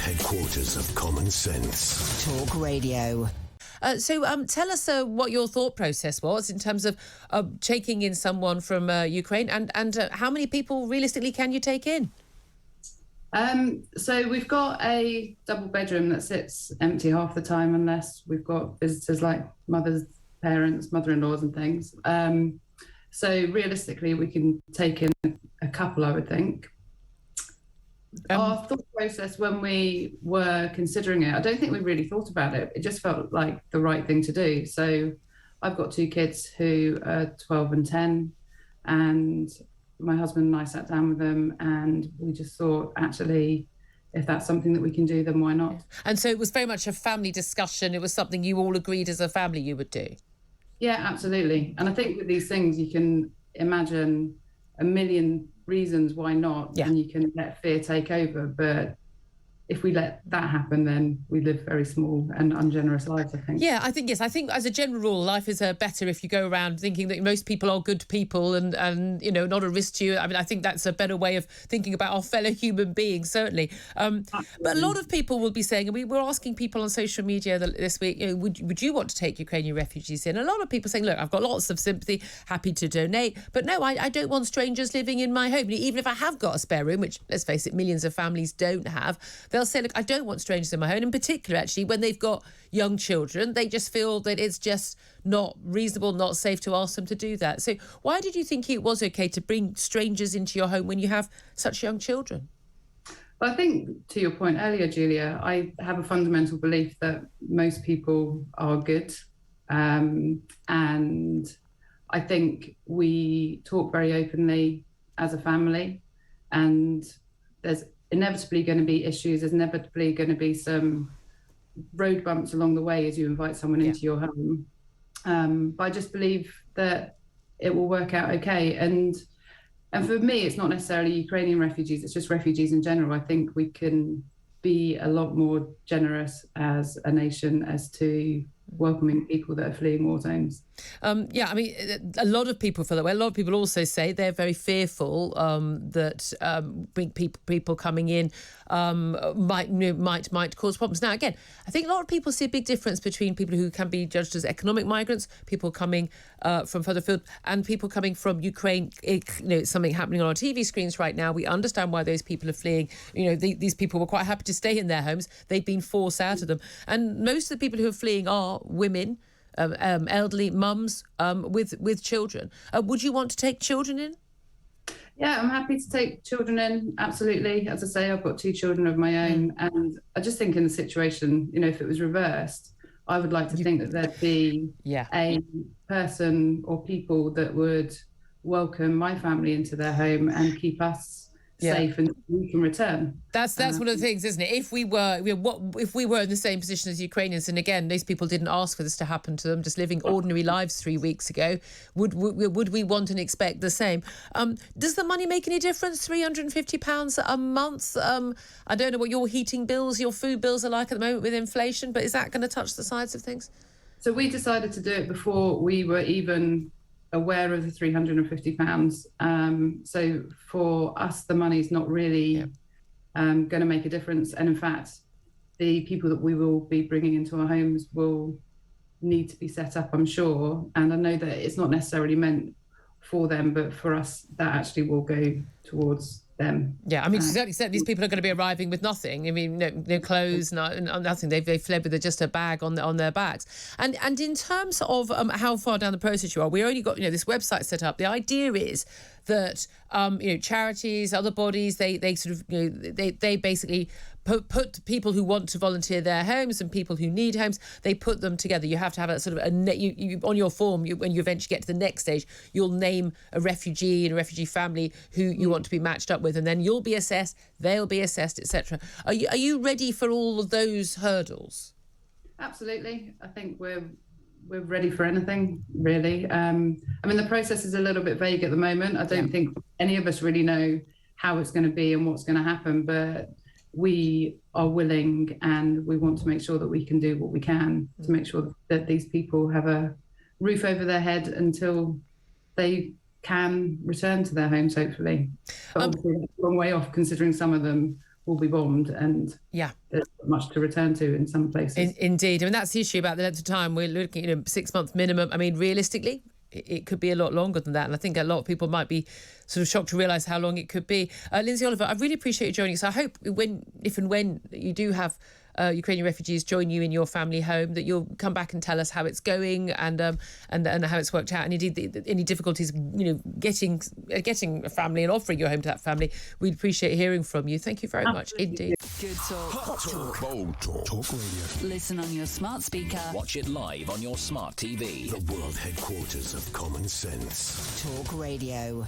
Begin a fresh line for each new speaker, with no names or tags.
headquarters of common sense.
Talk Radio.
So tell us what your thought process was in terms of taking in someone from Ukraine, and how many people realistically can you take in?
So we've got a double bedroom that sits empty half the time unless we've got visitors like mothers, parents, mother-in-laws and things. So realistically, we can take in a couple, I would think. Our thought process when we were considering it, I don't think we really thought about it. It just felt like the right thing to do. So I've got two kids who are 12 and 10, and my husband and I sat down with them and we just thought, actually, if that's something that we can do, then why not?
And so it was very much a family discussion. It was something you all agreed as a family you would do.
Yeah, absolutely. And I think with these things, you can imagine a million reasons why not, and you can let fear take over. But if we let that happen, then we live very small and ungenerous lives, I think.
Yeah, I think, yes. I think as a general rule, life is better if you go around thinking that most people are good people and you know, not a risk to you. I mean, I think that's a better way of thinking about our fellow human beings, certainly. But a lot of people will be saying, and we were asking people on social media this week, you know, would you want to take Ukrainian refugees in? A lot of people saying, look, I've got lots of sympathy, happy to donate, but no, I don't want strangers living in my home. Even if I have got a spare room, which, let's face it, millions of families don't have, they'll say, look, I don't want strangers in my home. In particular, actually, when they've got young children, they just feel that it's just not reasonable, not safe to ask them to do that. So why did you think it was okay to bring strangers into your home when you have such young children?
Well, I think, to your point earlier, Julia, I have a fundamental belief that most people are good. And I think we talk very openly as a family, and there's inevitably going to be issues. There's inevitably going to be some road bumps along the way as you invite someone into your home. But I just believe that it will work out okay. And for me, it's not necessarily Ukrainian refugees, it's just refugees in general. I think we can be a lot more generous as a nation as to welcoming people that are fleeing war zones.
Yeah, I mean, a lot of people feel that way. A lot of people also say they're very fearful that people coming in might cause problems. Now, again, I think a lot of people see a big difference between people who can be judged as economic migrants, people coming from further afield, and people coming from Ukraine. You know, it's something happening on our TV screens right now. We understand why those people are fleeing. You know, these people were quite happy to stay in their homes. They've been forced out of them. And most of the people who are fleeing are women, elderly mums with children. Would you want to take children in?
Yeah, I'm happy to take children in, absolutely. As I say, I've got two children of my own, and I just think in the situation, you know, if it was reversed, I would like to think that there'd be a person or people that would welcome my family into their home and keep us safe and we can return.
That's one of the things, isn't it? If we were in the same position as Ukrainians, and again, these people didn't ask for this to happen to them, just living ordinary lives 3 weeks ago, would we want and expect the same? Does the money make any difference? £350 a month? I don't know what your heating bills, your food bills are like at the moment with inflation, but is that going to touch the sides of things?
So we decided to do it before we were even aware of the £350. So for us, the money's not really going to make a difference. And in fact, the people that we will be bringing into our homes will need to be set up, I'm sure. And I know that it's not necessarily meant for them, but for us, that actually will go towards them.
Yeah, I mean, certainly these people are going to be arriving with nothing. I mean, no clothes, nothing. They've fled with just a bag on their backs. And in terms of how far down the process you are, we already got this website set up. The idea is that charities, other bodies, they sort of they basically put people who want to volunteer their homes and people who need homes, they put them together. You have to have a sort of you on your form, when you eventually get to the next stage, you'll name a refugee and a refugee family who you want to be matched up with, and then you'll be assessed, they'll be assessed, etc. Are you ready for all of those hurdles?
Absolutely. I think we're ready for anything, really. I mean, the process is a little bit vague at the moment. I don't think any of us really know how it's going to be and what's going to happen, but we are willing and we want to make sure that we can do what we can to make sure that these people have a roof over their head until they can return to their homes, hopefully. But obviously, that's a long way off, considering some of them will be bombed, and
Yeah.
there's not much to return to in some places.
Indeed. I mean, that's the issue about the length of time. We're looking at 6 month minimum. I mean, realistically, it could be a lot longer than that. And I think a lot of people might be sort of shocked to realise how long it could be. Lyndsey Oliver, I really appreciate you joining us. I hope if and when you do have Ukrainian refugees join you in your family home, that you'll come back and tell us how it's going and how it's worked out, and indeed any difficulties, getting a family and offering your home to that family. We'd appreciate hearing from you. Thank you very much indeed.
Good talk. Hot talk.
Bold talk. Talk radio.
Listen on your smart speaker.
Watch it live on your smart TV.
The world headquarters of common sense.
Talk Radio.